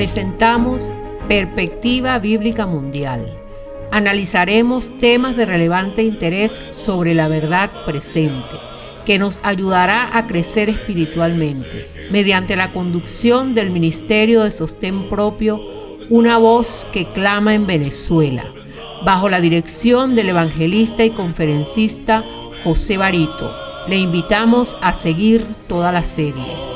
presentamos Perspectiva Bíblica Mundial. Analizaremos temas de relevante interés sobre la verdad presente, que nos ayudará a crecer espiritualmente, mediante la conducción del Ministerio de Sostén Propio, una voz que clama en Venezuela, bajo la dirección del evangelista y conferencista José Barito. Le invitamos a seguir toda la serie.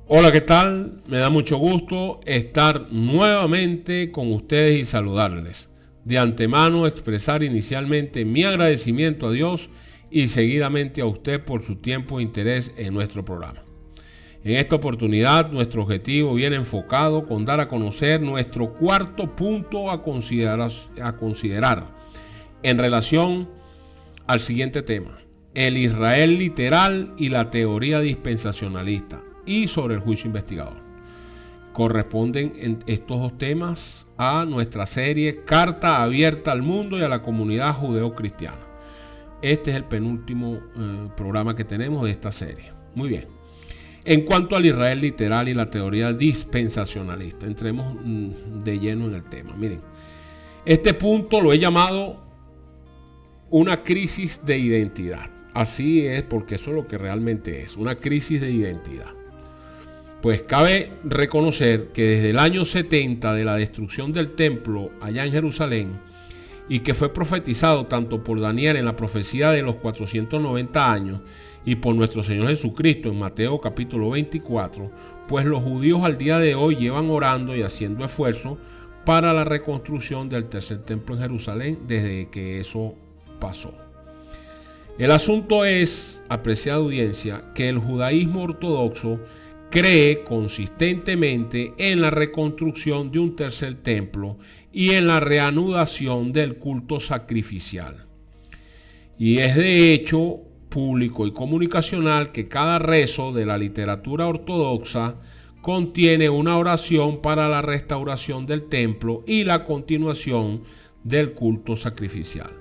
Hola, ¿qué tal? Me da mucho gusto estar nuevamente con ustedes y saludarles. De antemano expresar inicialmente mi agradecimiento a Dios y seguidamente a usted por su tiempo e interés en nuestro programa. En esta oportunidad nuestro objetivo viene enfocado con dar a conocer nuestro cuarto punto a considerar en relación al siguiente tema: el Israel literal y la teoría dispensacionalista, y sobre el juicio investigador. Corresponden en estos dos temas a nuestra serie Carta Abierta al Mundo y a la Comunidad Judeo-Cristiana. Este es el penúltimo programa que tenemos de esta serie. Muy bien. En cuanto al Israel literal y la teoría dispensacionalista, entremos de lleno en el tema. Miren, este punto lo he llamado una crisis de identidad. Así es, porque eso es lo que realmente es, una crisis de identidad. Pues cabe reconocer que desde el año 70 de la destrucción del templo allá en Jerusalén, y que fue profetizado tanto por Daniel en la profecía de los 490 años y por nuestro Señor Jesucristo en Mateo capítulo 24, pues los judíos al día de hoy llevan orando y haciendo esfuerzos para la reconstrucción del tercer templo en Jerusalén desde que eso pasó. El asunto es, apreciada audiencia, que el judaísmo ortodoxo cree consistentemente en la reconstrucción de un tercer templo y en la reanudación del culto sacrificial. Y es de hecho público y comunicacional que cada rezo de la literatura ortodoxa contiene una oración para la restauración del templo y la continuación del culto sacrificial,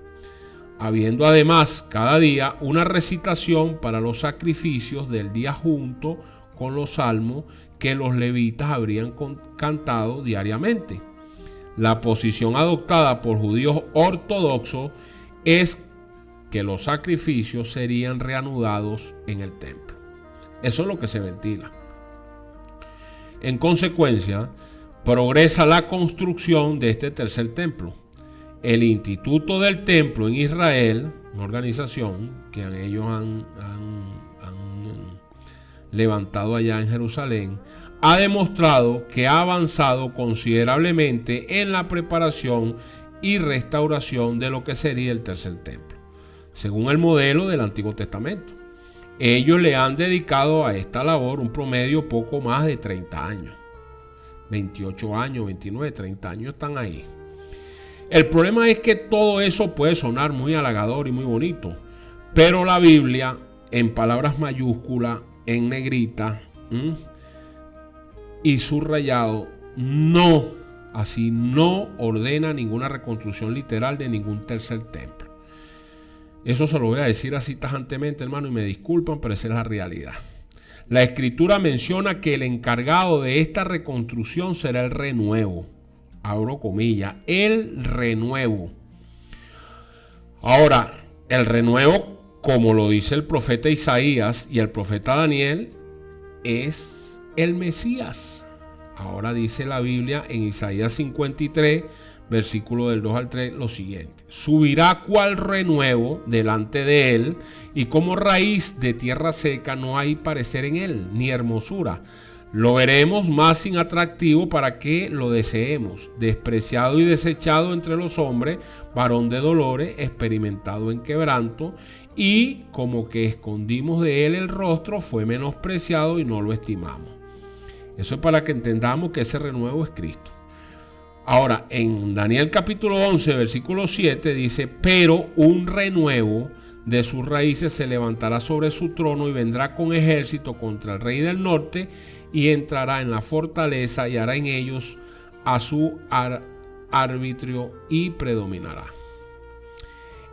habiendo además cada día una recitación para los sacrificios del día junto con los salmos que los levitas habrían cantado diariamente. La posición adoptada por judíos ortodoxos es que los sacrificios serían reanudados en el templo. Eso es lo que se ventila. En consecuencia, progresa la construcción de este tercer templo. El Instituto del Templo en Israel, una organización que ellos han levantado allá en Jerusalén, ha demostrado que ha avanzado considerablemente en la preparación y restauración de lo que sería el tercer templo, según el modelo del Antiguo Testamento. Ellos le han dedicado a esta labor un promedio poco más de 30 años. 28 años, 29, 30 años están ahí. El problema es que todo eso puede sonar muy halagador y muy bonito, pero la Biblia, en palabras mayúsculas, en negrita y subrayado, no ordena ninguna reconstrucción literal de ningún tercer templo. Eso se lo voy a decir así tajantemente, hermano, y me disculpan, pero esa es la realidad. La Escritura menciona que el encargado de esta reconstrucción será el renuevo. Abro comillas, el renuevo. Ahora, el renuevo, como lo dice el profeta Isaías y el profeta Daniel, es el Mesías. Ahora dice la Biblia en Isaías 53, versículo del 2 al 3, lo siguiente: subirá cual renuevo delante de él, y como raíz de tierra seca no hay parecer en él, ni hermosura. Lo veremos más sin atractivo para que lo deseemos, despreciado y desechado entre los hombres, varón de dolores, experimentado en quebranto, y como que escondimos de él el rostro, fue menospreciado y no lo estimamos. Eso es para que entendamos que ese renuevo es Cristo. Ahora, en Daniel capítulo 11, versículo 7 dice: pero un renuevo de sus raíces se levantará sobre su trono y vendrá con ejército contra el rey del norte y entrará en la fortaleza y hará en ellos a su arbitrio y predominará.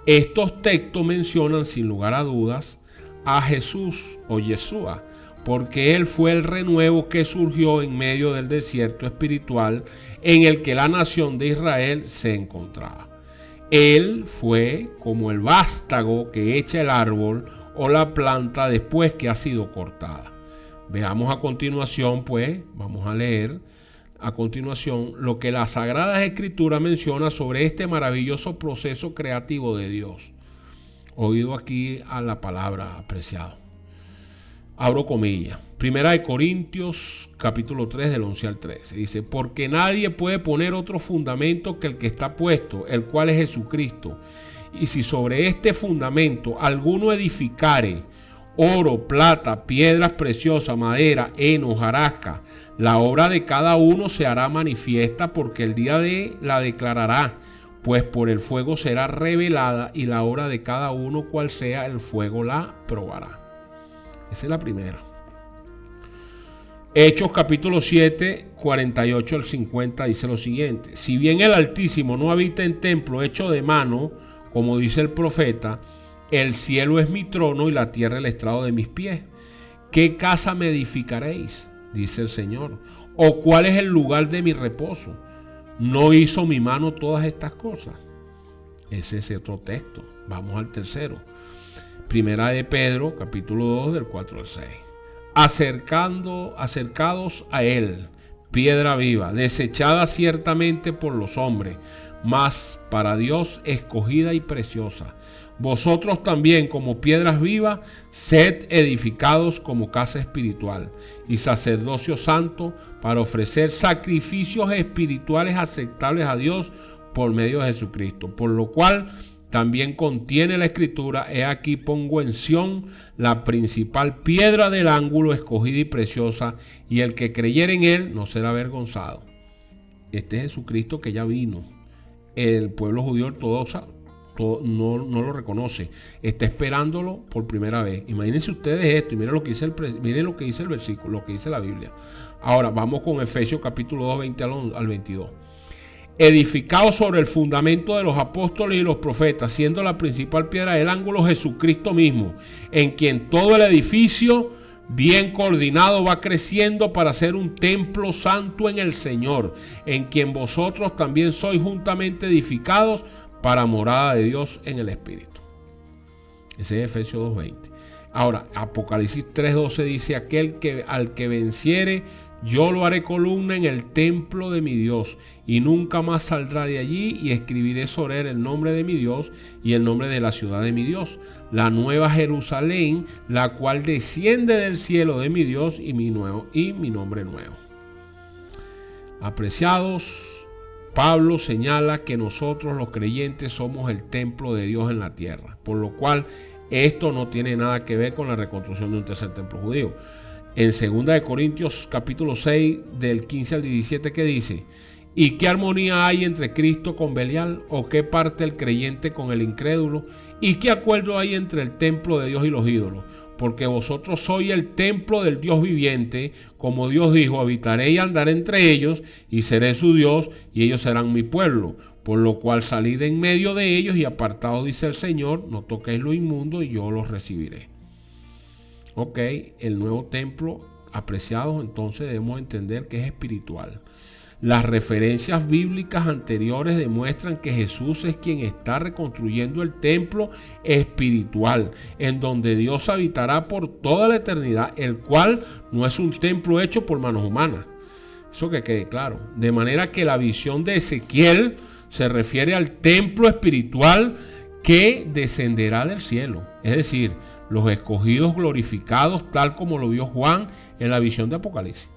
Estos textos mencionan sin lugar a dudas a Jesús o Yeshua, porque él fue el renuevo que surgió en medio del desierto espiritual en el que la nación de Israel se encontraba. Él fue como el vástago que echa el árbol o la planta después que ha sido cortada. Veamos a continuación, pues, vamos a leer a continuación lo que las Sagradas Escrituras menciona sobre este maravilloso proceso creativo de Dios. Oído aquí a la palabra, apreciado. Abro comillas. Primera de Corintios, capítulo 3, del 11 al 13. Dice, porque nadie puede poner otro fundamento que el que está puesto, el cual es Jesucristo. Y si sobre este fundamento alguno edificare oro, plata, piedras preciosas, madera, heno, hojarasca, la obra de cada uno se hará manifiesta, porque el día de la declarará, pues por el fuego será revelada, y la obra de cada uno, cual sea, el fuego la probará. Esa es la primera. Hechos capítulo 7, 48 al 50 dice lo siguiente. Si bien el Altísimo no habita en templo hecho de mano, como dice el profeta, el cielo es mi trono y la tierra el estrado de mis pies. ¿Qué casa me edificaréis? Dice el Señor. ¿O cuál es el lugar de mi reposo? ¿No hizo mi mano todas estas cosas? Ese es otro texto. Vamos al tercero. Primera de Pedro, capítulo 2, del 4 al 6. Acercados a él, piedra viva, desechada ciertamente por los hombres, mas para Dios escogida y preciosa. Vosotros también, como piedras vivas, sed edificados como casa espiritual y sacerdocio santo, para ofrecer sacrificios espirituales aceptables a Dios por medio de Jesucristo. Por lo cual también contiene la Escritura: he aquí pongo en Sión la principal piedra del ángulo, escogida y preciosa, y el que creyere en él no será avergonzado. Este es Jesucristo que ya vino. El pueblo judío ortodoxo no lo reconoce, está esperándolo por primera vez. Imagínense ustedes esto y miren lo que dice el versículo, lo que dice la Biblia. Ahora vamos con Efesios capítulo 2, 20 al 22. Edificado sobre el fundamento de los apóstoles y los profetas, siendo la principal piedra del ángulo Jesucristo mismo, en quien todo el edificio bien coordinado va creciendo para ser un templo santo en el Señor, en quien vosotros también sois juntamente edificados para morada de Dios en el Espíritu. Ese es Efesios 2:20. Ahora, Apocalipsis 3:12 dice: al que venciere, yo lo haré columna en el templo de mi Dios, y nunca más saldrá de allí, y escribiré sobre él el nombre de mi Dios y el nombre de la ciudad de mi Dios, la nueva Jerusalén, la cual desciende del cielo de mi Dios, y mi nombre nuevo. Apreciados, Pablo señala que nosotros los creyentes somos el templo de Dios en la tierra, por lo cual esto no tiene nada que ver con la reconstrucción de un tercer templo judío. En 2 de Corintios capítulo 6 del 15 al 17 que dice: ¿y qué armonía hay entre Cristo con Belial? ¿O qué parte el creyente con el incrédulo? ¿Y qué acuerdo hay entre el templo de Dios y los ídolos? Porque vosotros sois el templo del Dios viviente, como Dios dijo: habitaré y andaré entre ellos, y seré su Dios, y ellos serán mi pueblo. Por lo cual salid en medio de ellos y apartados, dice el Señor, no toquéis lo inmundo, y yo los recibiré. Ok, el nuevo templo, apreciados, entonces debemos entender que es espiritual. Las referencias bíblicas anteriores demuestran que Jesús es quien está reconstruyendo el templo espiritual, en donde Dios habitará por toda la eternidad, el cual no es un templo hecho por manos humanas. Eso que quede claro. De manera que la visión de Ezequiel se refiere al templo espiritual que descenderá del cielo, es decir, los escogidos glorificados, tal como lo vio Juan en la visión de Apocalipsis.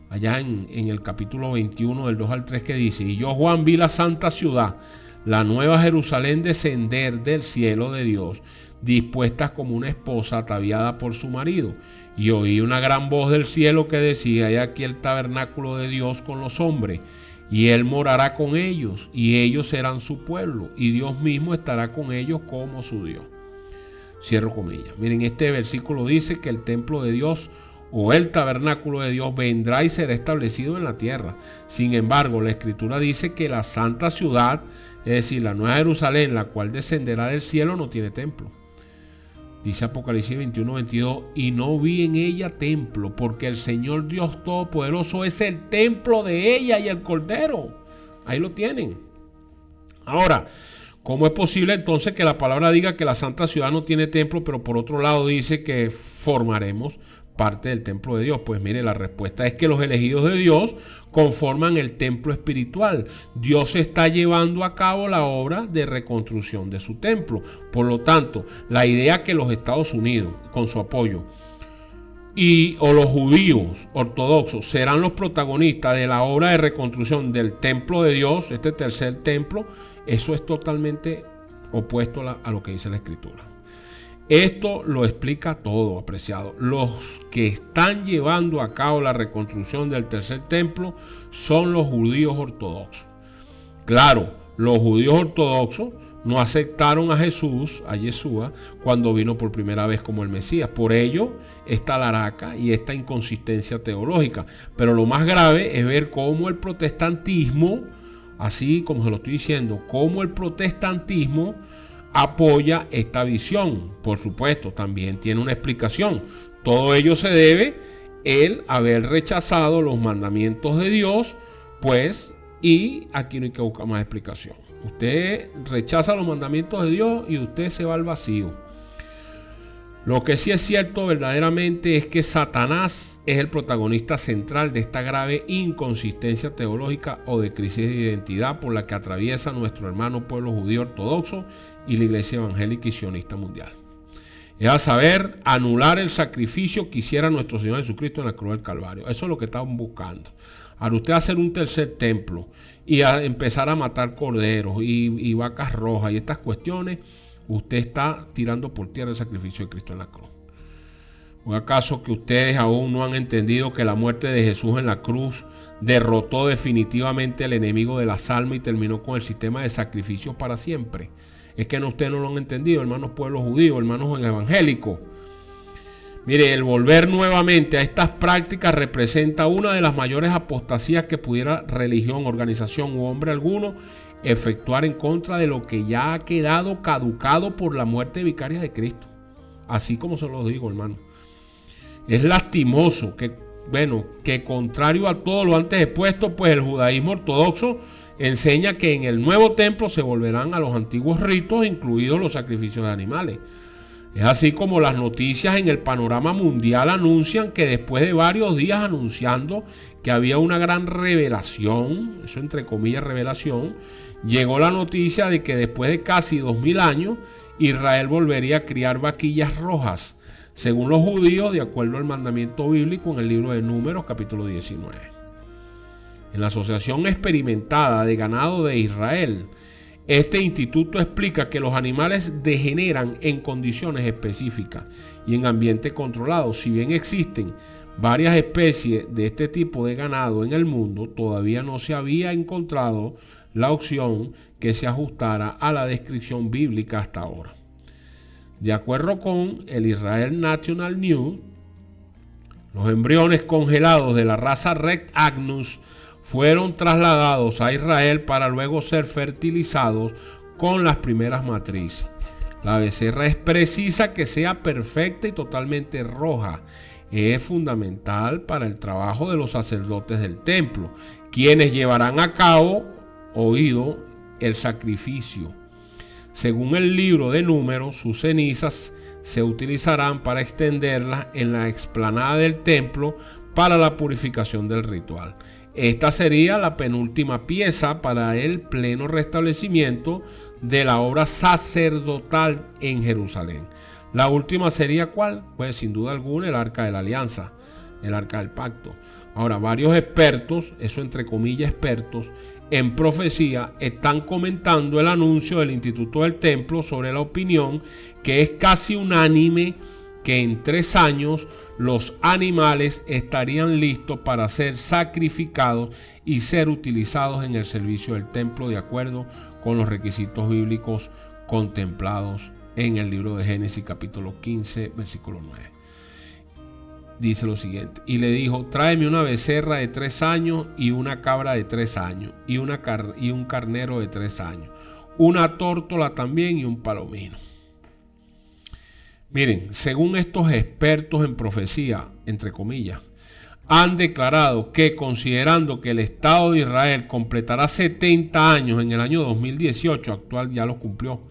Allá en el capítulo 21 del 2 al 3 que dice: y yo, Juan, vi la santa ciudad, la nueva Jerusalén, descender del cielo de Dios, dispuesta como una esposa ataviada por su marido. Y oí una gran voz del cielo que decía: he aquí el tabernáculo de Dios con los hombres, y él morará con ellos, y ellos serán su pueblo, y Dios mismo estará con ellos como su Dios. Cierro comillas. Miren, este versículo dice que el templo de Dios o el tabernáculo de Dios vendrá y será establecido en la tierra. Sin embargo, la Escritura dice que la santa ciudad, es decir, la Nueva Jerusalén, la cual descenderá del cielo, no tiene templo. Dice Apocalipsis 21:22, y no vi en ella templo, porque el Señor Dios Todopoderoso es el templo de ella y el Cordero. Ahí lo tienen. Ahora, ¿cómo es posible entonces que la palabra diga que la santa ciudad no tiene templo, pero por otro lado dice que formaremos parte del templo de Dios? Pues mire, la respuesta es que los elegidos de Dios conforman el templo espiritual. Dios está llevando a cabo la obra de reconstrucción de su templo. Por lo tanto, la idea que los Estados Unidos, con su apoyo, o los judíos ortodoxos serán los protagonistas de la obra de reconstrucción del templo de Dios, este tercer templo, eso es totalmente opuesto a lo que dice la Escritura. Esto lo explica todo, apreciado. Los que están llevando a cabo la reconstrucción del tercer templo son los judíos ortodoxos. Claro, los judíos ortodoxos no aceptaron a Jesús, a Yeshua, cuando vino por primera vez como el Mesías. Por ello, esta laraca y esta inconsistencia teológica. Pero lo más grave es ver cómo el protestantismo, así como se lo estoy diciendo, cómo el protestantismo apoya esta visión. Por supuesto, también tiene una explicación. Todo ello se debe el haber rechazado los mandamientos de Dios, pues, y aquí no hay que buscar más explicación. Usted rechaza los mandamientos de Dios y usted se va al vacío. Lo que sí es cierto verdaderamente es que Satanás es el protagonista central de esta grave inconsistencia teológica o de crisis de identidad por la que atraviesa nuestro hermano pueblo judío ortodoxo y la iglesia evangélica y sionista mundial. Es a saber, anular el sacrificio que hiciera nuestro Señor Jesucristo en la cruz del Calvario. Eso es lo que están buscando. Al usted hacer un tercer templo y a empezar a matar corderos y vacas rojas y estas cuestiones, usted está tirando por tierra el sacrificio de Cristo en la cruz. ¿O acaso que ustedes aún no han entendido que la muerte de Jesús en la cruz derrotó definitivamente al enemigo de las almas y terminó con el sistema de sacrificios para siempre? Es que ustedes no lo han entendido, hermanos pueblos judíos, hermanos evangélicos. Mire, el volver nuevamente a estas prácticas representa una de las mayores apostasías que pudiera religión, organización u hombre alguno efectuar en contra de lo que ya ha quedado caducado por la muerte vicaria de Cristo. Así como se lo digo, hermano. Es lastimoso que contrario a todo lo antes expuesto, pues el judaísmo ortodoxo enseña que en el nuevo templo se volverán a los antiguos ritos, incluidos los sacrificios de animales. Es así como las noticias en el panorama mundial anuncian que después de varios días anunciando que había una gran revelación, eso entre comillas revelación, llegó la noticia de que después de casi 2000 años Israel volvería a criar vaquillas rojas, según los judíos, de acuerdo al mandamiento bíblico en el libro de Números, capítulo 19. En la Asociación Experimentada de Ganado de Israel, este instituto explica que los animales degeneran en condiciones específicas y en ambiente controlado. Si bien existen varias especies de este tipo de ganado en el mundo, todavía no se había encontrado la opción que se ajustara a la descripción bíblica hasta ahora. De acuerdo con el Israel National News, los embriones congelados de la raza Red Agnus fueron trasladados a Israel para luego ser fertilizados con las primeras matrices. La becerra es precisa que sea perfecta y totalmente roja. Es fundamental para el trabajo de los sacerdotes del templo, quienes llevarán a cabo, el sacrificio. Según el libro de Números, sus cenizas se utilizarán para extenderlas en la explanada del templo para la purificación del ritual. Esta sería la penúltima pieza para el pleno restablecimiento de la obra sacerdotal en Jerusalén. La última sería ¿cuál? Pues sin duda alguna el Arca de la Alianza, el Arca del Pacto. Ahora, varios expertos, eso entre comillas expertos, en profecía están comentando el anuncio del Instituto del Templo sobre la opinión que es casi unánime que en 3 años los animales estarían listos para ser sacrificados y ser utilizados en el servicio del templo de acuerdo con los requisitos bíblicos contemplados en el libro de Génesis capítulo 15, versículo 9. Dice lo siguiente: y le dijo, tráeme una becerra de 3 años y una cabra de 3 años y un carnero de 3 años, una tórtola también y un palomino. Miren, según estos expertos en profecía, entre comillas, han declarado que, considerando que el Estado de Israel completará 70 años en el año 2018, actual ya los cumplió,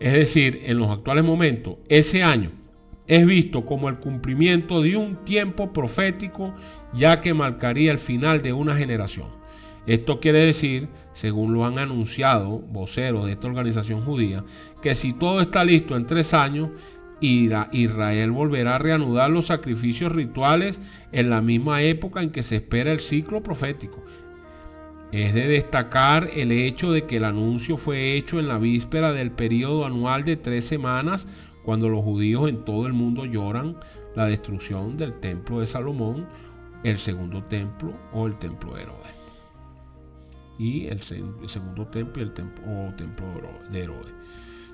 es decir, en los actuales momentos, ese año es visto como el cumplimiento de un tiempo profético, ya que marcaría el final de una generación. Esto quiere decir, según lo han anunciado voceros de esta organización judía, que si todo está listo en 3 años, Israel volverá a reanudar los sacrificios rituales en la misma época en que se espera el ciclo profético. Es de destacar el hecho de que el anuncio fue hecho en la víspera del periodo anual de 3 semanas, cuando los judíos en todo el mundo lloran la destrucción del templo de Salomón, el segundo templo o el templo de Herodes. Y el segundo templo y el templo de Herodes.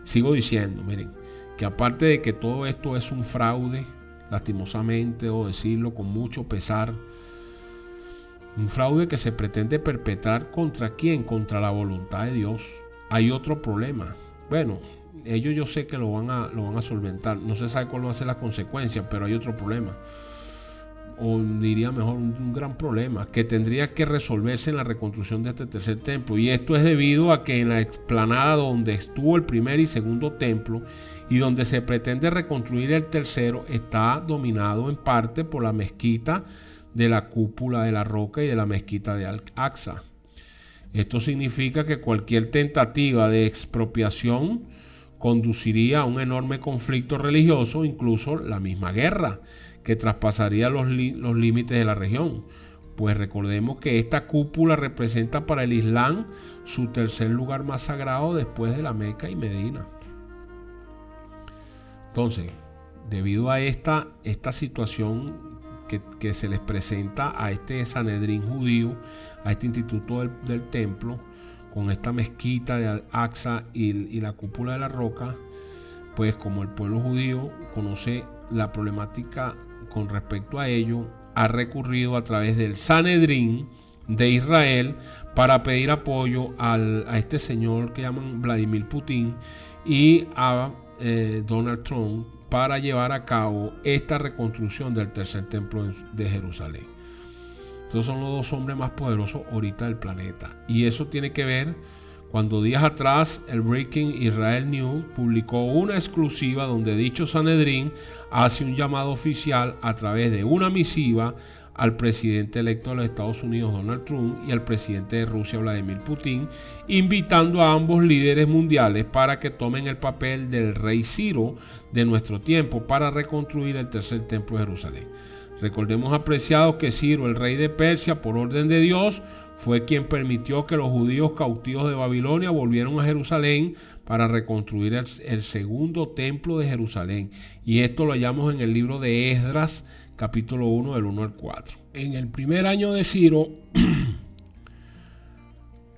Sigo diciendo, miren, que aparte de que todo esto es un fraude, lastimosamente, o decirlo con mucho pesar, un fraude que se pretende perpetrar ¿contra quién? Contra la voluntad de Dios. Hay otro problema. Bueno, ellos yo sé que lo van a solventar. No se sabe cuál va a ser la consecuencia, pero hay otro problema. O diría mejor un gran problema que tendría que resolverse en la reconstrucción de este tercer templo. Y esto es debido a que en la explanada donde estuvo el primer y segundo templo y donde se pretende reconstruir el tercero está dominado en parte por la mezquita de la cúpula de la roca y de la mezquita de Al-Aqsa. Esto significa que cualquier tentativa de expropiación conduciría a un enorme conflicto religioso, incluso la misma guerra, que traspasaría los límites de la región. Pues recordemos que esta cúpula representa para el Islam su tercer lugar más sagrado después de la Meca y Medina. Entonces, debido a esta situación que se les presenta a este Sanedrín judío, a este instituto del templo, con esta mezquita de Al-Aqsa y la cúpula de la roca, pues como el pueblo judío conoce la problemática con respecto a ello, ha recurrido a través del Sanedrín de Israel para pedir apoyo a este señor que llaman Vladimir Putin y a Donald Trump para llevar a cabo esta reconstrucción del tercer templo de Jerusalén. Estos son los 2 hombres más poderosos ahorita del planeta. Y eso tiene que ver cuando días atrás el Breaking Israel News publicó una exclusiva donde dicho Sanedrín hace un llamado oficial a través de una misiva al presidente electo de los Estados Unidos, Donald Trump, y al presidente de Rusia, Vladimir Putin, invitando a ambos líderes mundiales para que tomen el papel del rey Ciro de nuestro tiempo para reconstruir el tercer templo de Jerusalén. Recordemos, apreciados, que Ciro, el rey de Persia, por orden de Dios, fue quien permitió que los judíos cautivos de Babilonia volvieran a Jerusalén para reconstruir el segundo templo de Jerusalén. Y esto lo hallamos en el libro de Esdras, capítulo 1, del 1 al 4. En el primer año de Ciro,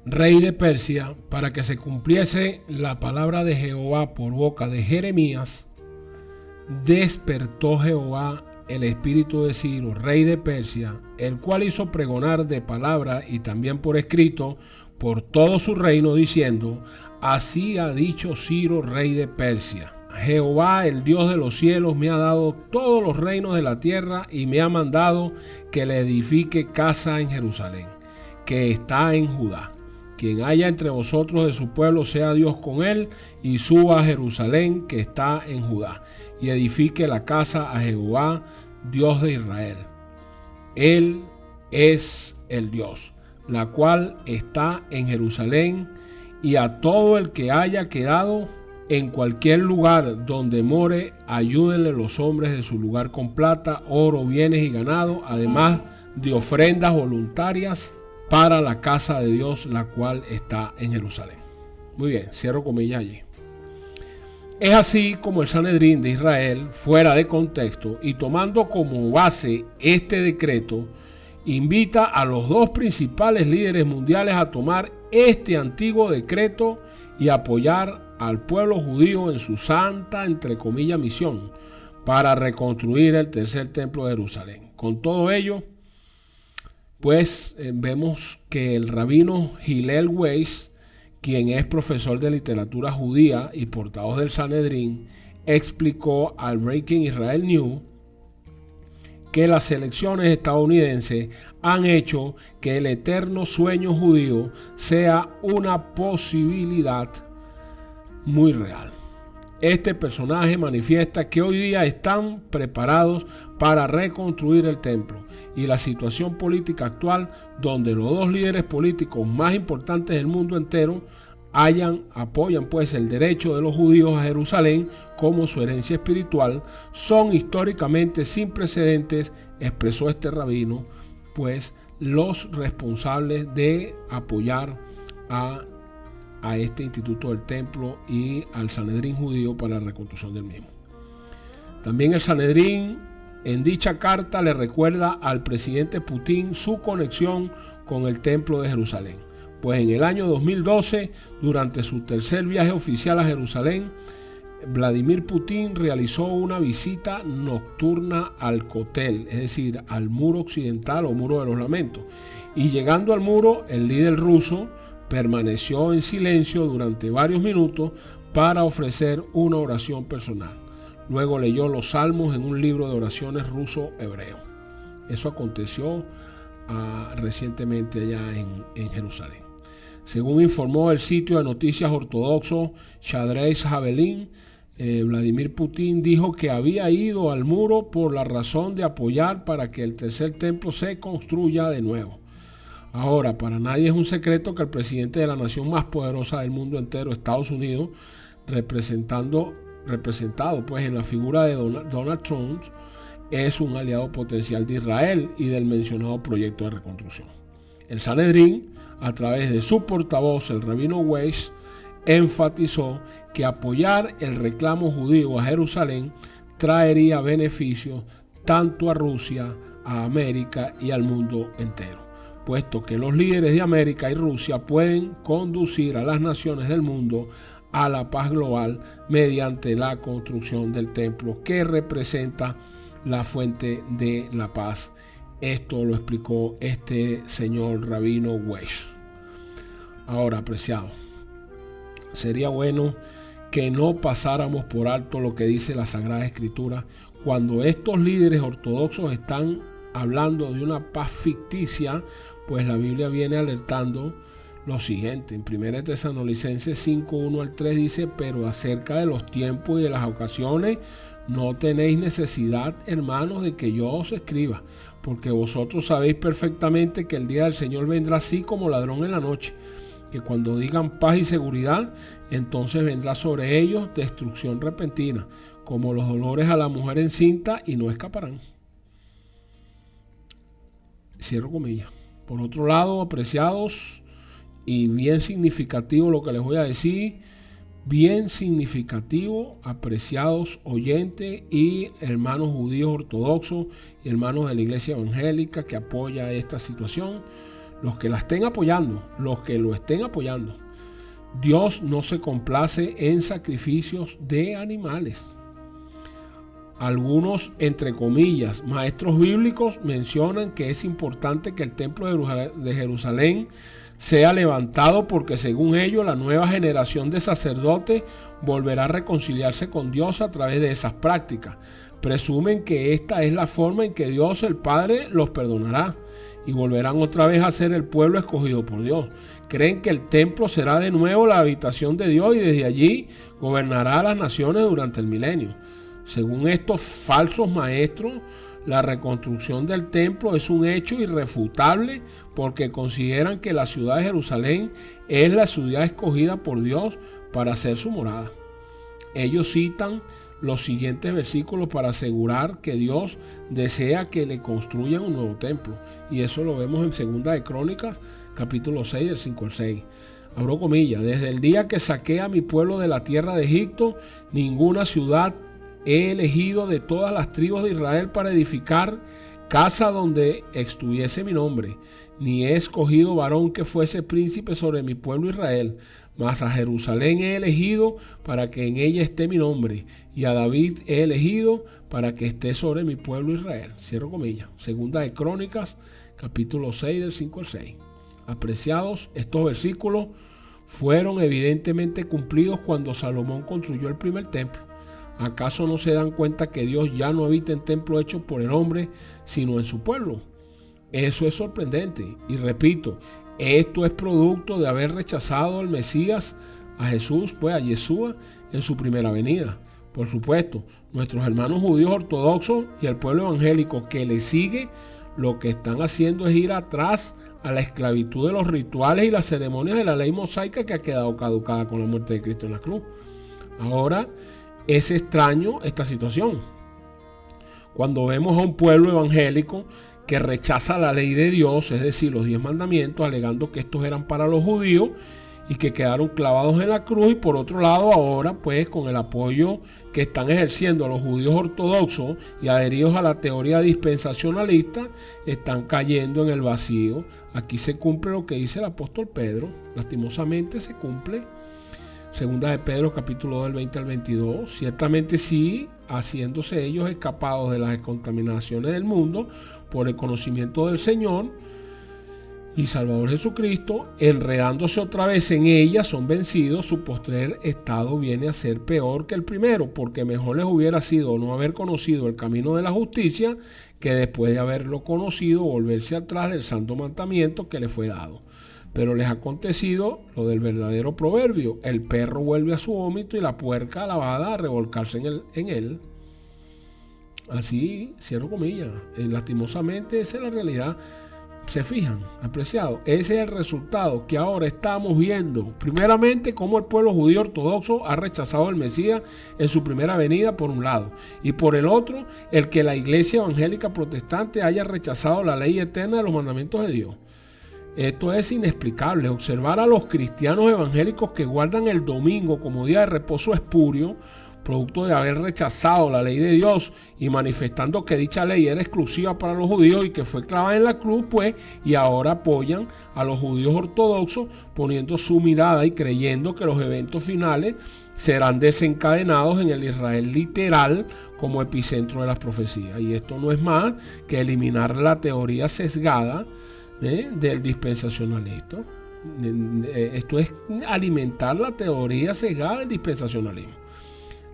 rey de Persia, para que se cumpliese la palabra de Jehová por boca de Jeremías, despertó Jehová el espíritu de Ciro, rey de Persia, el cual hizo pregonar de palabra y también por escrito por todo su reino, diciendo: así ha dicho Ciro, rey de Persia: Jehová, el Dios de los cielos, me ha dado todos los reinos de la tierra y me ha mandado que le edifique casa en Jerusalén, que está en Judá. Quien haya entre vosotros de su pueblo, sea Dios con él, y suba a Jerusalén, que está en Judá, y edifique la casa a Jehová, Dios de Israel. Él es el Dios, la cual está en Jerusalén, y a todo el que haya quedado en cualquier lugar donde more, ayúdenle los hombres de su lugar con plata, oro, bienes y ganado, además de ofrendas voluntarias para la casa de Dios, la cual está en Jerusalén. Muy bien, cierro comillas allí. Es así como el Sanedrín de Israel, fuera de contexto y tomando como base este decreto, invita a los 2 principales líderes mundiales a tomar este antiguo decreto y apoyar al pueblo judío en su santa, entre comillas, misión para reconstruir el tercer templo de Jerusalén. Con todo ello, pues vemos que el rabino Hillel Weiss, quien es profesor de literatura judía y portavoz del Sanedrín, explicó al Breaking Israel News que las elecciones estadounidenses han hecho que el eterno sueño judío sea una posibilidad muy real. Este personaje manifiesta que hoy día están preparados para reconstruir el templo y la situación política actual, donde los dos líderes políticos más importantes del mundo entero apoyan pues el derecho de los judíos a Jerusalén como su herencia espiritual, son históricamente sin precedentes, expresó este rabino, pues los responsables de apoyar a este Instituto del Templo y al Sanedrín judío para la reconstrucción del mismo. También el Sanedrín en dicha carta le recuerda al presidente Putin su conexión con el Templo de Jerusalén, pues en el año 2012, durante su tercer viaje oficial a Jerusalén, Vladimir Putin realizó una visita nocturna al Kotel, es decir, al muro occidental o muro de los lamentos, y llegando al muro, el líder ruso permaneció en silencio durante varios minutos para ofrecer una oración personal. Luego leyó los salmos en un libro de oraciones ruso-hebreo. Eso aconteció recientemente allá en Jerusalén. Según informó el sitio de noticias ortodoxo Shadrei Javelin, Vladimir Putin dijo que había ido al muro por la razón de apoyar para que el tercer templo se construya de nuevo. Ahora, para nadie es un secreto que el presidente de la nación más poderosa del mundo entero, Estados Unidos, representado pues en la figura de Donald Trump, es un aliado potencial de Israel y del mencionado proyecto de reconstrucción. El Sanedrín, a través de su portavoz, el rabino Weiss, enfatizó que apoyar el reclamo judío a Jerusalén traería beneficios tanto a Rusia, a América y al mundo entero, puesto que los líderes de América y Rusia pueden conducir a las naciones del mundo a la paz global mediante la construcción del templo que representa la fuente de la paz. Esto lo explicó este señor rabino Weiss. Ahora, apreciados, sería bueno que no pasáramos por alto lo que dice la Sagrada Escritura cuando estos líderes ortodoxos están hablando de una paz ficticia, pues la Biblia viene alertando lo siguiente. En 1 Tesalonicenses 5, 1 al 3 dice: pero acerca de los tiempos y de las ocasiones no tenéis necesidad, hermanos, de que yo os escriba, porque vosotros sabéis perfectamente que el día del Señor vendrá así como ladrón en la noche, que cuando digan paz y seguridad, entonces vendrá sobre ellos destrucción repentina, como los dolores a la mujer encinta, y no escaparán. Cierro comillas. Por otro lado, apreciados, y bien significativo lo que les voy a decir, bien significativo, apreciados oyentes y hermanos judíos ortodoxos y hermanos de la iglesia evangélica que apoya esta situación, los que la estén apoyando, los que lo estén apoyando, Dios no se complace en sacrificios de animales. Algunos, entre comillas, maestros bíblicos mencionan que es importante que el templo de Jerusalén sea levantado porque, según ellos, la nueva generación de sacerdotes volverá a reconciliarse con Dios a través de esas prácticas. Presumen que esta es la forma en que Dios el Padre los perdonará y volverán otra vez a ser el pueblo escogido por Dios. Creen que el templo será de nuevo la habitación de Dios y desde allí gobernará a las naciones durante el milenio. Según estos falsos maestros, la reconstrucción del templo es un hecho irrefutable porque consideran que la ciudad de Jerusalén es la ciudad escogida por Dios para hacer su morada. Ellos citan los siguientes versículos para asegurar que Dios desea que le construyan un nuevo templo, y eso lo vemos en 2 de Crónicas, capítulo 6, del 5 al 6. Abro comillas: desde el día que saqué a mi pueblo de la tierra de Egipto, ninguna ciudad he elegido de todas las tribus de Israel para edificar casa donde estuviese mi nombre, ni he escogido varón que fuese príncipe sobre mi pueblo Israel, mas a Jerusalén he elegido para que en ella esté mi nombre, y a David he elegido para que esté sobre mi pueblo Israel. Cierro comillas. Segunda de Crónicas, capítulo 6, del 5 al 6. Apreciados, estos versículos fueron evidentemente cumplidos cuando Salomón construyó el primer templo. ¿Acaso no se dan cuenta que Dios ya no habita en templo hecho por el hombre, sino en su pueblo? Eso es sorprendente. Y repito, esto es producto de haber rechazado al Mesías, a Jesús, pues a Yeshua, en su primera venida. Por supuesto, nuestros hermanos judíos ortodoxos y el pueblo evangélico que le sigue, lo que están haciendo es ir atrás a la esclavitud de los rituales y las ceremonias de la ley mosaica que ha quedado caducada con la muerte de Cristo en la cruz. Ahora, es extraño esta situación. Cuando vemos a un pueblo evangélico que rechaza la ley de Dios, es decir, los 10 mandamientos, alegando que estos eran para los judíos y que quedaron clavados en la cruz, y por otro lado ahora pues con el apoyo que están ejerciendo a los judíos ortodoxos y adheridos a la teoría dispensacionalista, están cayendo en el vacío. Aquí se cumple lo que dice el apóstol Pedro, lastimosamente se cumple. Segunda de Pedro, capítulo 2, del 20 al 22. Ciertamente sí, haciéndose ellos escapados de las contaminaciones del mundo por el conocimiento del Señor y Salvador Jesucristo, enredándose otra vez en ellas, son vencidos. Su postrer estado viene a ser peor que el primero, porque mejor les hubiera sido no haber conocido el camino de la justicia, que después de haberlo conocido volverse atrás del santo mandamiento que les fue dado. Pero les ha acontecido lo del verdadero proverbio: el perro vuelve a su vómito y la puerca lavada a revolcarse en él. Así, cierro comillas. Lastimosamente esa es la realidad. Se fijan, apreciados, ese es el resultado que ahora estamos viendo. Primeramente, cómo el pueblo judío ortodoxo ha rechazado al Mesías en su primera venida, por un lado, y por el otro, el que la iglesia evangélica protestante haya rechazado la ley eterna de los mandamientos de Dios. Esto es inexplicable. Observar a los cristianos evangélicos que guardan el domingo como día de reposo espurio, producto de haber rechazado la ley de Dios y manifestando que dicha ley era exclusiva para los judíos y que fue clavada en la cruz, pues, y ahora apoyan a los judíos ortodoxos poniendo su mirada y creyendo que los eventos finales serán desencadenados en el Israel literal como epicentro de las profecías. Y esto no es más que eliminar la teoría sesgada del dispensacionalista. Esto es alimentar la teoría sesgada del dispensacionalismo.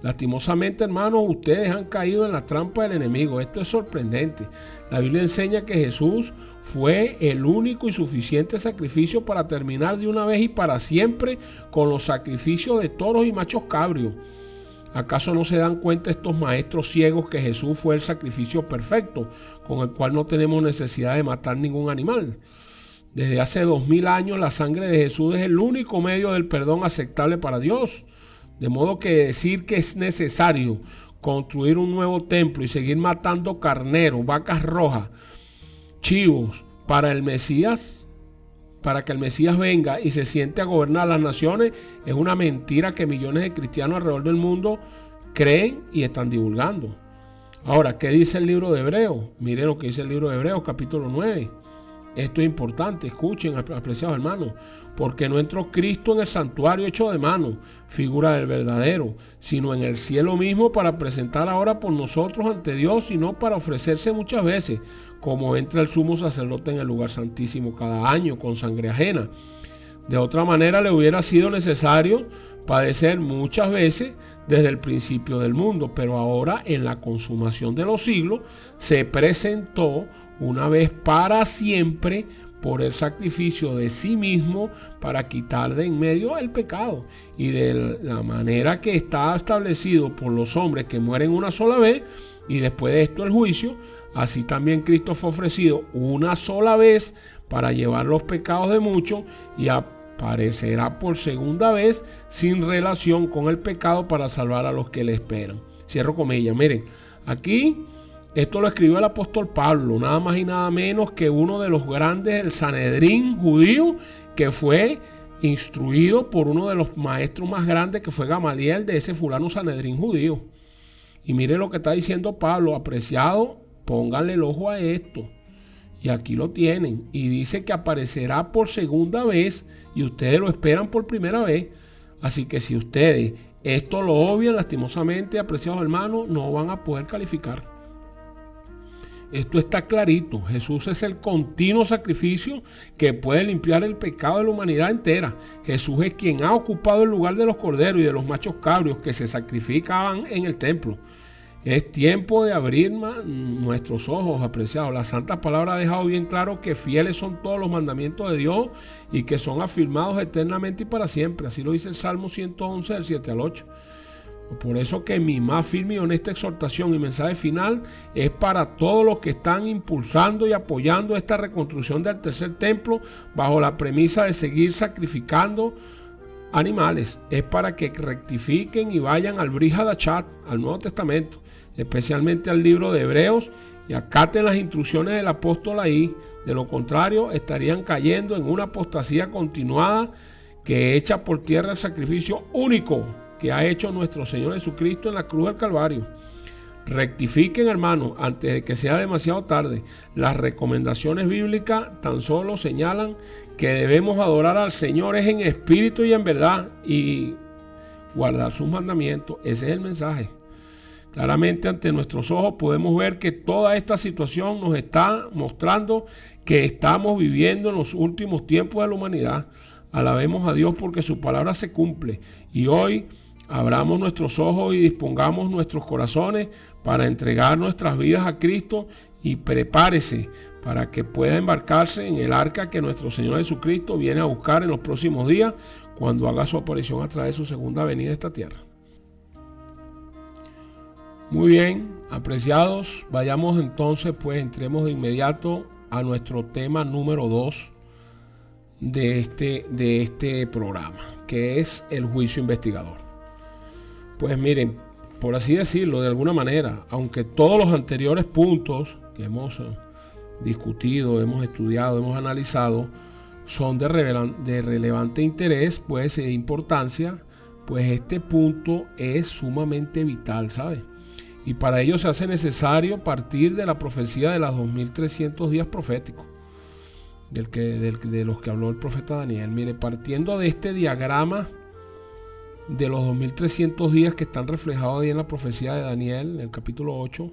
Lastimosamente, hermanos, ustedes han caído en la trampa del enemigo. Esto es sorprendente. La Biblia enseña que Jesús fue el único y suficiente sacrificio para terminar de una vez y para siempre con los sacrificios de toros y machos cabrios. ¿Acaso no se dan cuenta estos maestros ciegos que Jesús fue el sacrificio perfecto, con el cual no tenemos necesidad de matar ningún animal? Desde hace 2000 años la sangre de Jesús es el único medio del perdón aceptable para Dios. De modo que decir que es necesario construir un nuevo templo y seguir matando carneros, vacas rojas, chivos para el Mesías, para que el Mesías venga y se siente a gobernar las naciones, es una mentira que millones de cristianos alrededor del mundo creen y están divulgando. Ahora, ¿qué dice el libro de Hebreos? Miren lo que dice el libro de Hebreos, capítulo 9. Esto es importante, escuchen, apreciados hermanos. Porque no entró Cristo en el santuario hecho de mano, figura del verdadero, sino en el cielo mismo, para presentar ahora por nosotros ante Dios, y no para ofrecerse muchas veces, como entra el sumo sacerdote en el lugar santísimo cada año con sangre ajena. De otra manera le hubiera sido necesario padecer muchas veces desde el principio del mundo, pero ahora en la consumación de los siglos se presentó una vez para siempre por el sacrificio de sí mismo para quitar de en medio el pecado, y de la manera que está establecido por los hombres que mueren una sola vez y después de esto el juicio, así también Cristo fue ofrecido una sola vez para llevar los pecados de muchos, y aparecerá por segunda vez sin relación con el pecado para salvar a los que le esperan. Cierro comillas. Miren, aquí esto lo escribió el apóstol Pablo, nada más y nada menos que uno de los grandes del Sanedrín judío, que fue instruido por uno de los maestros más grandes, que fue Gamaliel, de ese fulano Sanedrín judío. Y mire lo que está diciendo Pablo: apreciado pónganle el ojo a esto. Y aquí lo tienen. Y dice que aparecerá por segunda vez y ustedes lo esperan por primera vez. Así que si ustedes esto lo obvian, lastimosamente, apreciados hermanos, no van a poder calificar. Esto está clarito. Jesús es el continuo sacrificio que puede limpiar el pecado de la humanidad entera. Jesús es quien ha ocupado el lugar de los corderos y de los machos cabríos que se sacrificaban en el templo. Es tiempo de abrir nuestros ojos, apreciados. La Santa Palabra ha dejado bien claro que fieles son todos los mandamientos de Dios y que son afirmados eternamente y para siempre. Así lo dice el Salmo 111, del 7 al 8. Por eso que mi más firme y honesta exhortación y mensaje final es para todos los que están impulsando y apoyando esta reconstrucción del tercer templo bajo la premisa de seguir sacrificando animales. Es para que rectifiquen y vayan al Brit Hadashat, al Nuevo Testamento, especialmente al libro de Hebreos, y acaten las instrucciones del apóstol ahí. De lo contrario, estarían cayendo en una apostasía continuada que echa por tierra el sacrificio único que ha hecho nuestro Señor Jesucristo en la cruz del Calvario. Rectifiquen, hermanos, antes de que sea demasiado tarde. Las recomendaciones bíblicas tan solo señalan que debemos adorar al Señor es en espíritu y en verdad y guardar sus mandamientos. Ese es el mensaje. Claramente ante nuestros ojos podemos ver que toda esta situación nos está mostrando que estamos viviendo en los últimos tiempos de la humanidad. Alabemos a Dios porque su palabra se cumple. Y hoy abramos nuestros ojos y dispongamos nuestros corazones para entregar nuestras vidas a Cristo, y prepárese para que pueda embarcarse en el arca que nuestro Señor Jesucristo viene a buscar en los próximos días cuando haga su aparición a través de su segunda venida a esta tierra. Muy bien, apreciados, vayamos entonces, pues entremos de inmediato a nuestro tema número 2 de este programa, que es el juicio investigador. Pues miren, por así decirlo, de alguna manera, aunque todos los anteriores puntos que hemos discutido, hemos estudiado, hemos analizado, son de relevante interés, pues de importancia, pues este punto es sumamente vital, ¿sabes? Y para ello se hace necesario partir de la profecía de los 2300 días proféticos, de los que habló el profeta Daniel. Mire, partiendo de este diagrama de los 2300 días que están reflejados ahí en la profecía de Daniel, en el capítulo 8,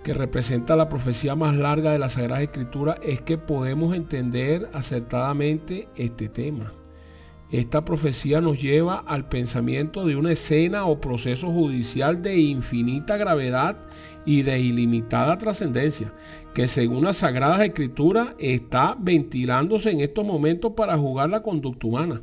que representa la profecía más larga de la Sagrada Escritura, es que podemos entender acertadamente este tema. Esta profecía nos lleva al pensamiento de una escena o proceso judicial de infinita gravedad y de ilimitada trascendencia, que según las Sagradas Escrituras está ventilándose en estos momentos para juzgar la conducta humana.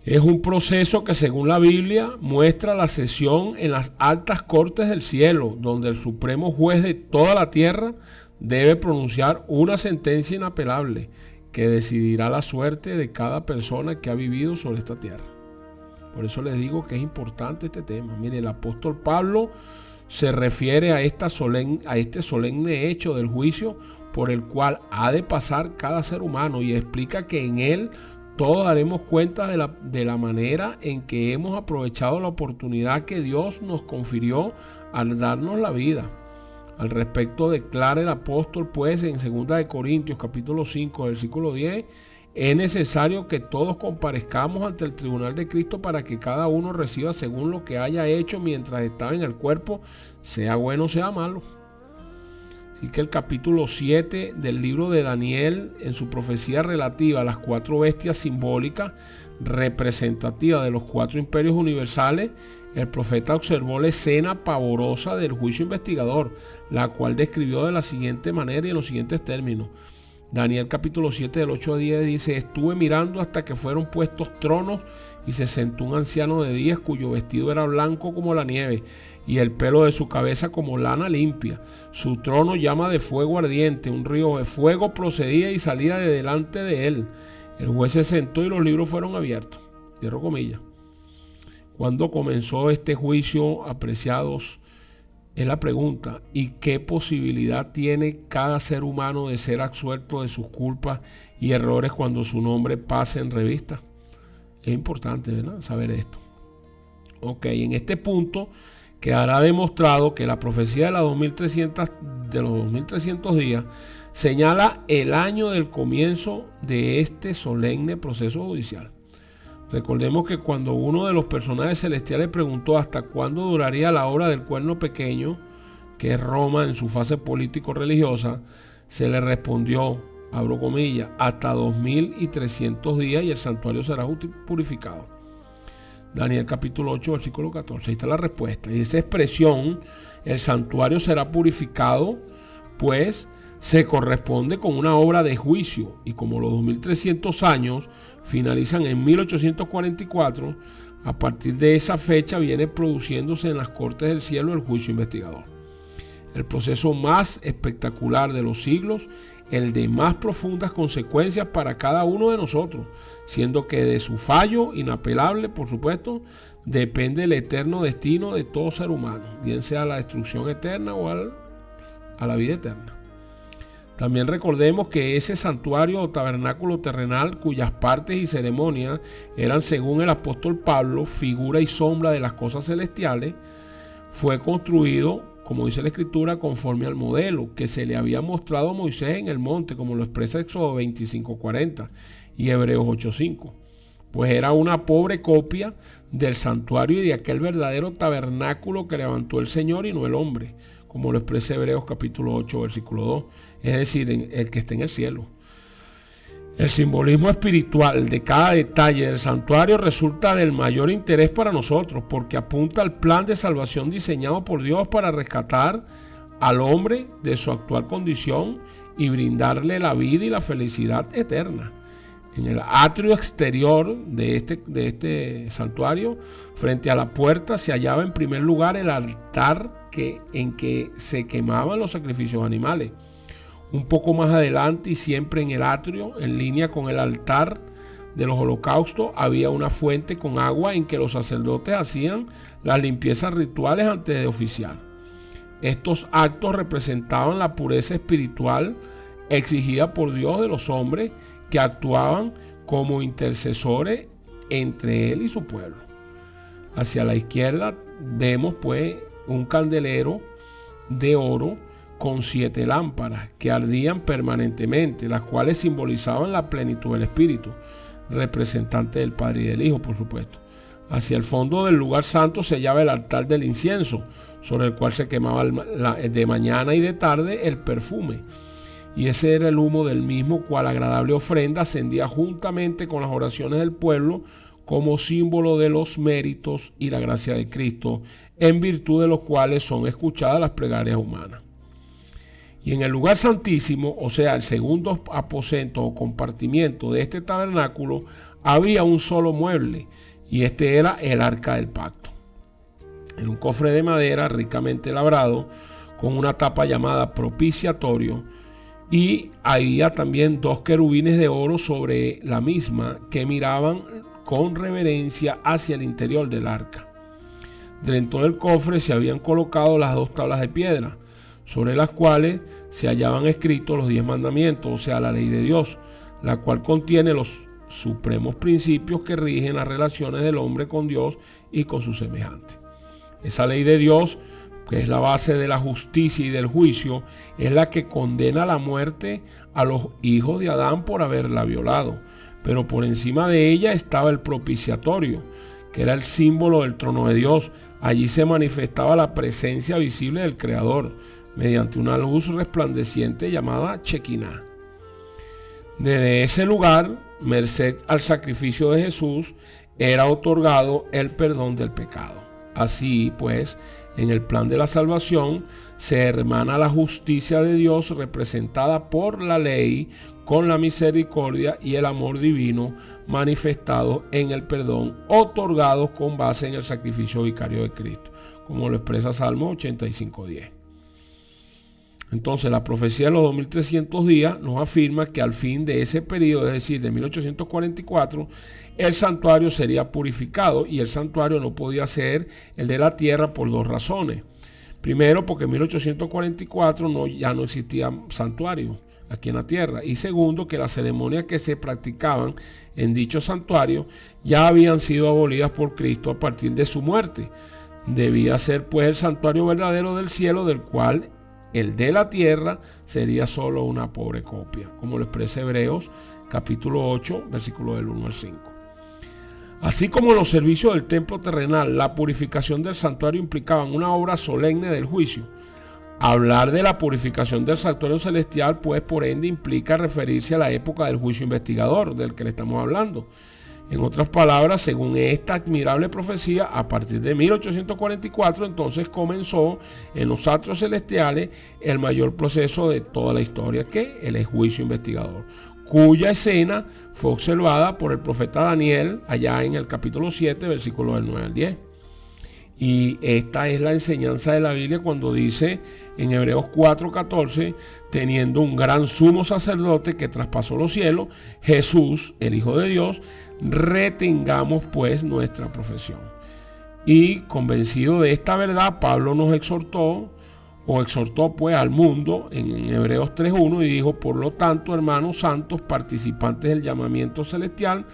Es un proceso que según la Biblia muestra la sesión en las altas cortes del cielo, donde el supremo juez de toda la tierra debe pronunciar una sentencia inapelable que decidirá la suerte de cada persona que ha vivido sobre esta tierra. Por eso les digo que es importante este tema. Mire, el apóstol Pablo se refiere a este solemne hecho del juicio por el cual ha de pasar cada ser humano, y explica que en él todos daremos cuenta de la manera en que hemos aprovechado la oportunidad que Dios nos confirió al darnos la vida. Al respecto declara el apóstol, pues, en 2 Corintios capítulo 5, versículo 10, es necesario que todos comparezcamos ante el tribunal de Cristo para que cada uno reciba según lo que haya hecho mientras estaba en el cuerpo, sea bueno o sea malo. Así que el capítulo 7 del libro de Daniel, en su profecía relativa a las 4 bestias simbólicas representativas de los 4 imperios universales, el profeta observó la escena pavorosa del juicio investigador, la cual describió de la siguiente manera y en los siguientes términos. Daniel capítulo 7 del 8 a 10 dice: estuve mirando hasta que fueron puestos tronos y se sentó un anciano de días cuyo vestido era blanco como la nieve y el pelo de su cabeza como lana limpia. Su trono llama de fuego ardiente, un río de fuego procedía y salía de delante de él. El juez se sentó y los libros fueron abiertos. Cierro comillas. ¿Cuándo comenzó este juicio, apreciados? Es la pregunta. ¿Y qué posibilidad tiene cada ser humano de ser absuelto de sus culpas y errores cuando su nombre pase en revista? Es importante, ¿verdad?, saber esto. Ok, en este punto quedará demostrado que la profecía de los 2300 días señala el año del comienzo de este solemne proceso judicial. Recordemos que cuando uno de los personajes celestiales preguntó hasta cuándo duraría la obra del cuerno pequeño, que es Roma en su fase político-religiosa, se le respondió, abro comillas, hasta 2300 días y el santuario será purificado. Daniel capítulo 8, versículo 14. Ahí está la respuesta. Y esa expresión, el santuario será purificado, pues se corresponde con una obra de juicio. Y como los 2300 años finalizan en 1844, a partir de esa fecha viene produciéndose en las cortes del cielo el juicio investigador. El proceso más espectacular de los siglos, el de más profundas consecuencias para cada uno de nosotros, siendo que de su fallo inapelable, por supuesto, depende el eterno destino de todo ser humano, bien sea la destrucción eterna o a la vida eterna. También recordemos que ese santuario o tabernáculo terrenal, cuyas partes y ceremonias eran, según el apóstol Pablo, figura y sombra de las cosas celestiales, fue construido, como dice la Escritura, conforme al modelo que se le había mostrado a Moisés en el monte, como lo expresa Éxodo 25:40 y Hebreos 8:5. Pues era una pobre copia del santuario y de aquel verdadero tabernáculo que levantó el Señor y no el hombre, como lo expresa Hebreos capítulo 8, versículo 2, es decir, el que está en el cielo. El simbolismo espiritual de cada detalle del santuario resulta del mayor interés para nosotros, porque apunta al plan de salvación diseñado por Dios para rescatar al hombre de su actual condición y brindarle la vida y la felicidad eterna. En el atrio exterior de este santuario, frente a la puerta, se hallaba en primer lugar el altar en que se quemaban los sacrificios animales. Un poco más adelante y siempre en el atrio, en línea con el altar de los holocaustos, había una fuente con agua en que los sacerdotes hacían las limpiezas rituales antes de oficiar. Estos actos representaban la pureza espiritual exigida por Dios de los hombres que actuaban como intercesores entre él y su pueblo. Hacia la izquierda vemos pues un candelero de oro con 7 lámparas que ardían permanentemente, las cuales simbolizaban la plenitud del Espíritu, representante del Padre y del Hijo, por supuesto. Hacia el fondo del lugar santo se hallaba el altar del incienso, sobre el cual se quemaba de mañana y de tarde el perfume. Y ese era el humo del mismo, cual agradable ofrenda ascendía juntamente con las oraciones del pueblo, como símbolo de los méritos y la gracia de Cristo, en virtud de los cuales son escuchadas las plegarias humanas. Y en el lugar santísimo, o sea, el segundo aposento o compartimiento de este tabernáculo, había un solo mueble, y este era el arca del pacto. En un cofre de madera ricamente labrado, con una tapa llamada propiciatorio, y había también 2 querubines de oro sobre la misma que miraban con reverencia hacia el interior del arca. Dentro del cofre se habían colocado las 2 tablas de piedra, sobre las cuales se hallaban escritos los 10 mandamientos, o sea, la ley de Dios, la cual contiene los supremos principios que rigen las relaciones del hombre con Dios y con sus semejantes. Esa ley de Dios, que es la base de la justicia y del juicio, es la que condena a la muerte a los hijos de Adán por haberla violado. Pero por encima de ella estaba el propiciatorio, que era el símbolo del trono de Dios. Allí se manifestaba la presencia visible del Creador, mediante una luz resplandeciente llamada Shekinah. Desde ese lugar, merced al sacrificio de Jesús, era otorgado el perdón del pecado. Así pues, en el plan de la salvación se hermana la justicia de Dios representada por la ley con la misericordia y el amor divino manifestado en el perdón otorgados con base en el sacrificio vicario de Cristo, como lo expresa Salmo 85:10. Entonces la profecía de los 2300 días nos afirma que al fin de ese periodo, es decir, de 1844, el santuario sería purificado, y el santuario no podía ser el de la tierra por 2 razones. Primero, porque en 1844 ya no existía santuario aquí en la tierra, y segundo, que las ceremonias que se practicaban en dicho santuario ya habían sido abolidas por Cristo a partir de su muerte, Debía ser pues el santuario verdadero del cielo, del cual el de la tierra sería solo una pobre copia, como lo expresa Hebreos capítulo 8, versículo del 1 al 5. Así como los servicios del templo terrenal, la purificación del santuario implicaban una obra solemne del juicio. Hablar de la purificación del santuario celestial, pues por ende implica referirse a la época del juicio investigador, del que le estamos hablando. En otras palabras, según esta admirable profecía, a partir de 1844, entonces comenzó en los atrios celestiales el mayor proceso de toda la historia, que es el juicio investigador, cuya escena fue observada por el profeta Daniel allá en el capítulo 7, versículos del 9 al 10. Y esta es la enseñanza de la Biblia cuando dice en Hebreos 4:14, teniendo un gran sumo sacerdote que traspasó los cielos, Jesús, el Hijo de Dios, retengamos pues nuestra profesión. Y convencido de esta verdad, Pablo nos exhortó pues al mundo en Hebreos 3:1 y dijo: por lo tanto, hermanos santos, participantes del llamamiento celestial,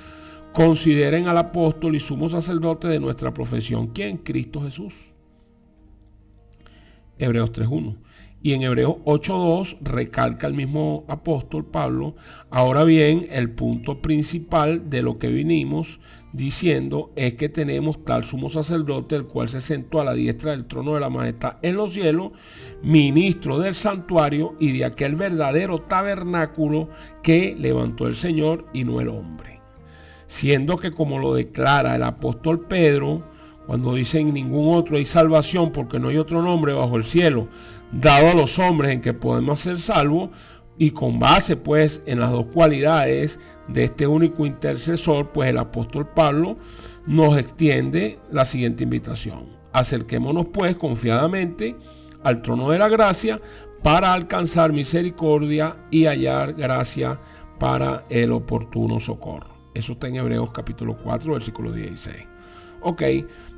consideren al apóstol y sumo sacerdote de nuestra profesión, ¿quién? Cristo Jesús. Hebreos 3:1. Y en Hebreos 8:2 recalca el mismo apóstol Pablo: ahora bien, el punto principal de lo que vinimos diciendo es que tenemos tal sumo sacerdote, el cual se sentó a la diestra del trono de la majestad en los cielos, ministro del santuario y de aquel verdadero tabernáculo que levantó el Señor y no el hombre. Siendo que, como lo declara el apóstol Pedro, cuando dice: en ningún otro hay salvación, porque no hay otro nombre bajo el cielo dado a los hombres en que podemos ser salvos, y con base pues en las dos cualidades de este único intercesor, pues el apóstol Pablo nos extiende la siguiente invitación: acerquémonos pues confiadamente al trono de la gracia para alcanzar misericordia y hallar gracia para el oportuno socorro. Eso está en Hebreos capítulo 4, versículo 16. Ok,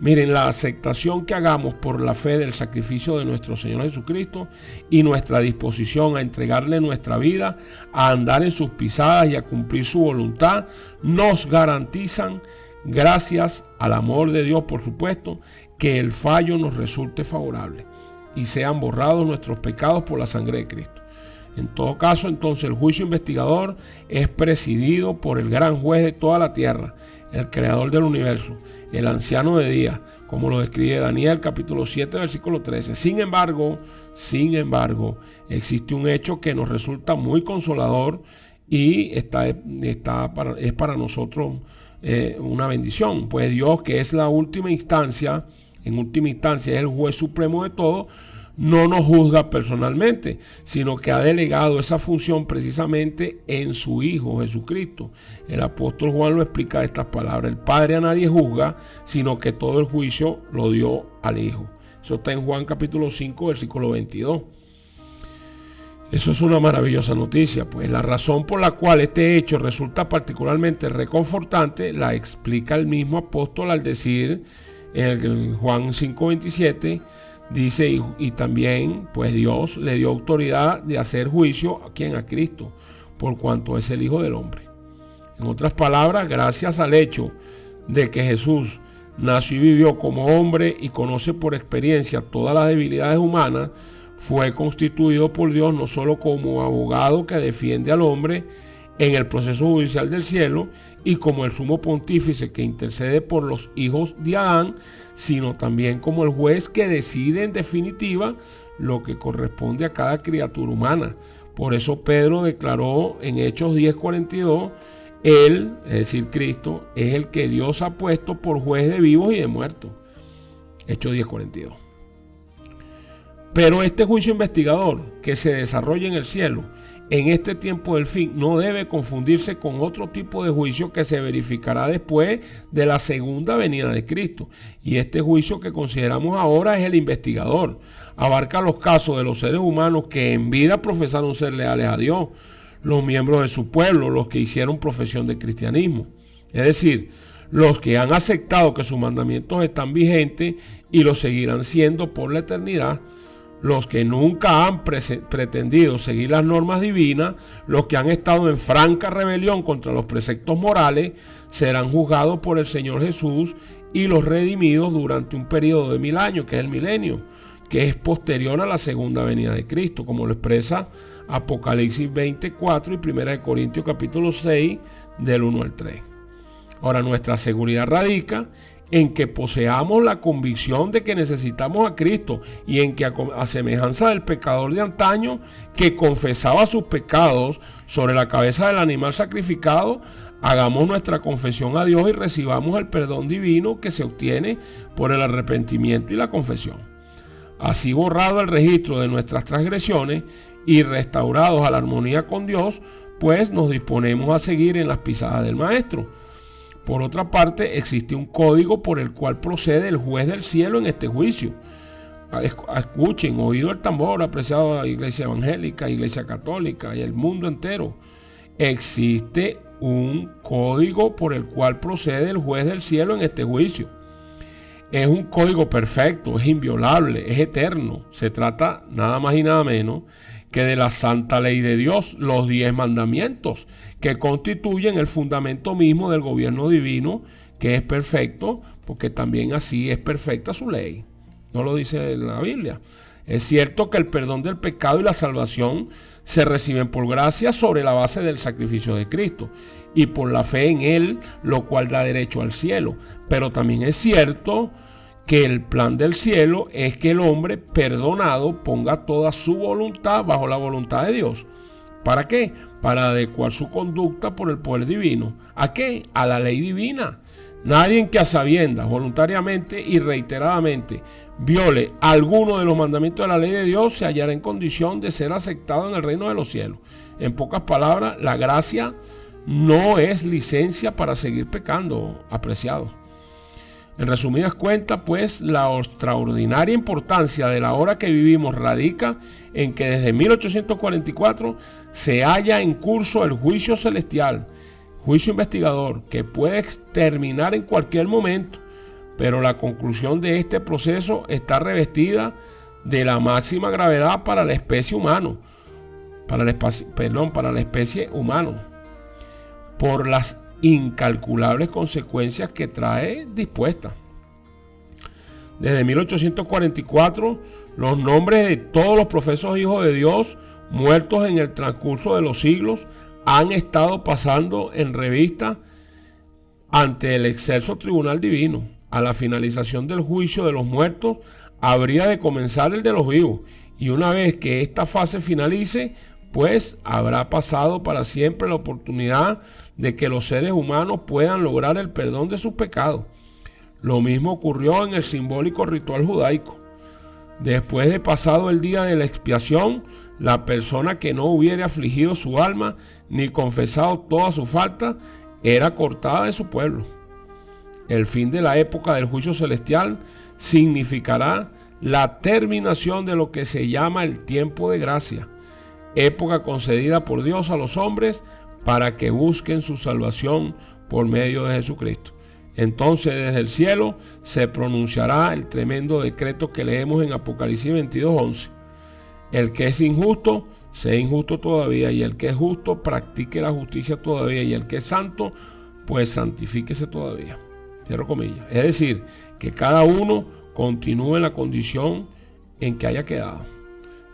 miren, la aceptación que hagamos por la fe del sacrificio de nuestro Señor Jesucristo y nuestra disposición a entregarle nuestra vida, a andar en sus pisadas y a cumplir su voluntad, nos garantizan, gracias al amor de Dios, por supuesto, que el fallo nos resulte favorable y sean borrados nuestros pecados por la sangre de Cristo. En todo caso, entonces, el juicio investigador es presidido por el gran juez de toda la tierra, el creador del universo, el anciano de días, como lo describe Daniel capítulo 7, versículo 13. Sin embargo, existe un hecho que nos resulta muy consolador y es para nosotros una bendición, pues Dios, que es la última instancia, en última instancia es el juez supremo de todo, no nos juzga personalmente, sino que ha delegado esa función precisamente en su Hijo Jesucristo. El apóstol Juan lo explica de estas palabras: el Padre a nadie juzga, sino que todo el juicio lo dio al Hijo. Eso está en Juan capítulo 5, versículo 22. Eso es una maravillosa noticia, pues la razón por la cual este hecho resulta particularmente reconfortante la explica el mismo apóstol al decir en el Juan 5:27, dice: y también pues Dios le dio autoridad de hacer juicio a quien, a Cristo, por cuanto es el Hijo del Hombre. En otras palabras, gracias al hecho de que Jesús nació y vivió como hombre y conoce por experiencia todas las debilidades humanas, fue constituido por Dios no solo como abogado que defiende al hombre en el proceso judicial del cielo y como el sumo pontífice que intercede por los hijos de Adán, sino también como el juez que decide en definitiva lo que corresponde a cada criatura humana. Por eso Pedro declaró en Hechos 10:42, Él, es decir, Cristo, es el que Dios ha puesto por juez de vivos y de muertos. Hechos 10:42. Pero este juicio investigador que se desarrolla en el cielo, en este tiempo del fin, no debe confundirse con otro tipo de juicio que se verificará después de la segunda venida de Cristo. Y este juicio que consideramos ahora es el investigador. Abarca los casos de los seres humanos que en vida profesaron ser leales a Dios, los miembros de su pueblo, los que hicieron profesión de cristianismo. Es decir, los que han aceptado que sus mandamientos están vigentes y lo seguirán siendo por la eternidad, Los que nunca han pretendido seguir las normas divinas, los que han estado en franca rebelión contra los preceptos morales, serán juzgados por el Señor Jesús y los redimidos durante un periodo de 1000 años, que es el milenio, que es posterior a la segunda venida de Cristo, como lo expresa Apocalipsis 24 y 1 Corintios capítulo 6, del 1 al 3. Ahora, nuestra seguridad radica en que poseamos la convicción de que necesitamos a Cristo y en que a semejanza del pecador de antaño que confesaba sus pecados sobre la cabeza del animal sacrificado, hagamos nuestra confesión a Dios y recibamos el perdón divino que se obtiene por el arrepentimiento y la confesión. Así, borrado el registro de nuestras transgresiones y restaurados a la armonía con Dios, pues nos disponemos a seguir en las pisadas del Maestro. Por otra parte, existe un código por el cual procede el juez del cielo en este juicio. Escuchen, oído el tambor, apreciada iglesia evangélica, iglesia católica y el mundo entero. Existe un código por el cual procede el juez del cielo en este juicio. Es un código perfecto, es inviolable, es eterno. Se trata nada más y nada menos que de la santa ley de Dios, los 10 mandamientos, que constituyen el fundamento mismo del gobierno divino, que es perfecto, porque también así es perfecta su ley. No lo dice la Biblia. Es cierto que el perdón del pecado y la salvación se reciben por gracia sobre la base del sacrificio de Cristo y por la fe en Él, lo cual da derecho al cielo. Pero también es cierto que el plan del cielo es que el hombre perdonado ponga toda su voluntad bajo la voluntad de Dios. ¿Para qué? Para adecuar su conducta por el poder divino. ¿A qué? A la ley divina. Nadie que a sabiendas, voluntariamente y reiteradamente viole alguno de los mandamientos de la ley de Dios se hallará en condición de ser aceptado en el reino de los cielos. En pocas palabras, la gracia no es licencia para seguir pecando, apreciados. En resumidas cuentas, pues, la extraordinaria importancia de la hora que vivimos radica en que desde 1844 se halla en curso el juicio celestial, juicio investigador, que puede terminar en cualquier momento, pero la conclusión de este proceso está revestida de la máxima gravedad para la especie humana, para la especie humana, por las incalculables consecuencias que trae dispuesta. Desde 1844, los nombres de todos los profesos hijos de Dios muertos en el transcurso de los siglos han estado pasando en revista ante el excelso tribunal divino. A la finalización del juicio de los muertos habría de comenzar el de los vivos, y una vez que esta fase finalice, pues habrá pasado para siempre la oportunidad de que los seres humanos puedan lograr el perdón de sus pecados. Lo mismo ocurrió en el simbólico ritual judaico. Después de pasado el día de la expiación, la persona que no hubiera afligido su alma ni confesado toda su falta era cortada de su pueblo. El fin de la época del juicio celestial significará la terminación de lo que se llama el tiempo de gracia, época concedida por Dios a los hombres para que busquen su salvación por medio de Jesucristo. Entonces desde el cielo se pronunciará el tremendo decreto que leemos en Apocalipsis 22:11. El que es injusto, sea injusto todavía, y el que es justo, practique la justicia todavía, y el que es santo, pues santifíquese todavía. Cierro comillas. Es decir, que cada uno continúe en la condición en que haya quedado.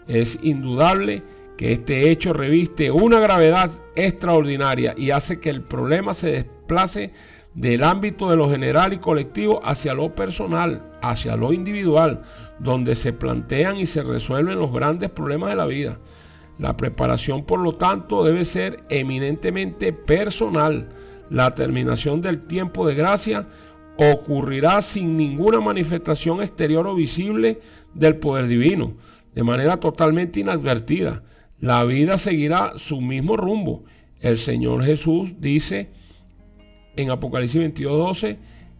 Es indudable que este hecho reviste una gravedad extraordinaria y hace que el problema se desplace del ámbito de lo general y colectivo hacia lo personal, hacia lo individual, donde se plantean y se resuelven los grandes problemas de la vida. La preparación, por lo tanto, debe ser eminentemente personal. La terminación del tiempo de gracia ocurrirá sin ninguna manifestación exterior o visible del poder divino, de manera totalmente inadvertida. La vida seguirá su mismo rumbo. El Señor Jesús dice en Apocalipsis 22:12: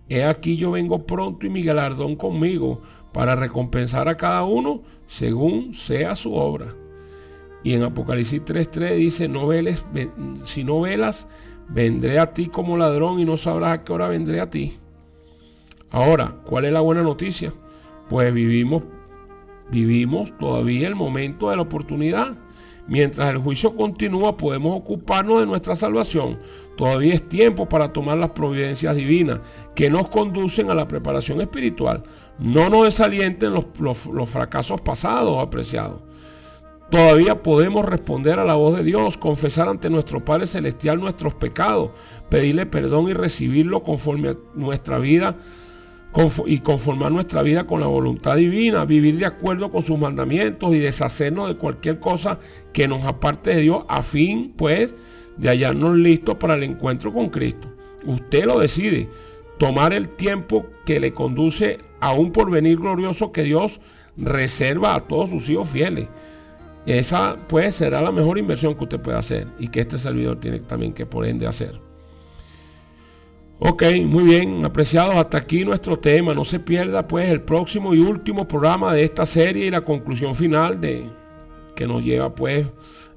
he aquí yo vengo pronto y mi galardón conmigo para recompensar a cada uno según sea su obra. Y en Apocalipsis 3:3 dice: si no velas, vendré a ti como ladrón y no sabrás a qué hora vendré a ti. Ahora, ¿cuál es la buena noticia? Pues vivimos Vivimos todavía el momento de la oportunidad. Mientras el juicio continúa, podemos ocuparnos de nuestra salvación. Todavía es tiempo para tomar las providencias divinas que nos conducen a la preparación espiritual. No nos desalienten los fracasos pasados, apreciados. Todavía podemos responder a la voz de Dios, confesar ante nuestro Padre Celestial nuestros pecados, pedirle perdón y recibirlo conforme a nuestra vida y conformar nuestra vida con la voluntad divina, vivir de acuerdo con sus mandamientos y deshacernos de cualquier cosa que nos aparte de Dios, a fin pues de hallarnos listos para el encuentro con Cristo. Usted lo decide, tomar el tiempo que le conduce a un porvenir glorioso que Dios reserva a todos sus hijos fieles. Esa pues será la mejor inversión que usted puede hacer y que este servidor tiene también que por ende hacer. Ok, muy bien, apreciados, hasta aquí nuestro tema. No se pierda pues el próximo y último programa de esta serie y la conclusión final que nos lleva pues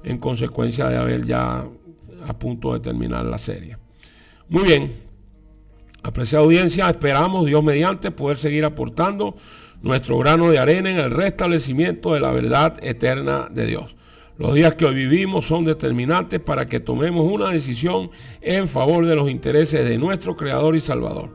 en consecuencia de haber ya a punto de terminar la serie. Muy bien, apreciada audiencia, esperamos Dios mediante poder seguir aportando nuestro grano de arena en el restablecimiento de la verdad eterna de Dios. Los días que hoy vivimos son determinantes para que tomemos una decisión en favor de los intereses de nuestro Creador y Salvador.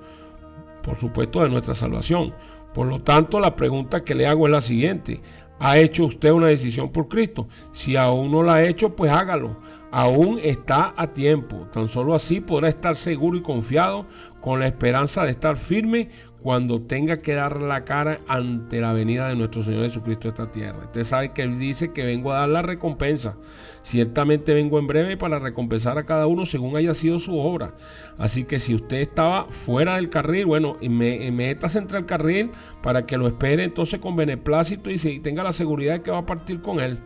Por supuesto, de nuestra salvación. Por lo tanto, la pregunta que le hago es la siguiente. ¿Ha hecho usted una decisión por Cristo? Si aún no la ha hecho, pues hágalo. Aún está a tiempo. Tan solo así podrá estar seguro y confiado con la esperanza de estar firme cuando tenga que dar la cara ante la venida de nuestro Señor Jesucristo a esta tierra. Usted sabe que Él dice que vengo a dar la recompensa. Ciertamente vengo en breve para recompensar a cada uno según haya sido su obra. Así que si usted estaba fuera del carril, bueno, métase entre el carril para que lo espere entonces con beneplácito y tenga la seguridad de que va a partir con Él.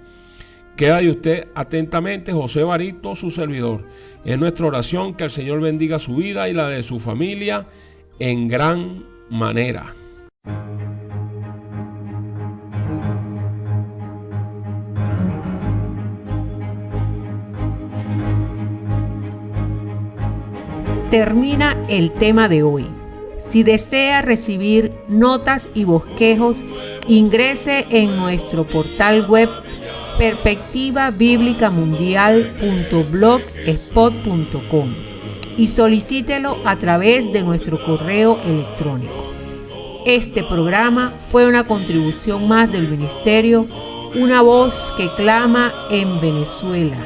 Queda de usted atentamente José Barito, su servidor. Es nuestra oración que el Señor bendiga su vida y la de su familia en gran manera. Termina el tema de hoy. Si desea recibir notas y bosquejos, ingrese en nuestro portal web perspectivabiblicamundial.blogspot.com y solicítelo a través de nuestro correo electrónico. Este programa fue una contribución más del ministerio Una Voz que Clama en Venezuela.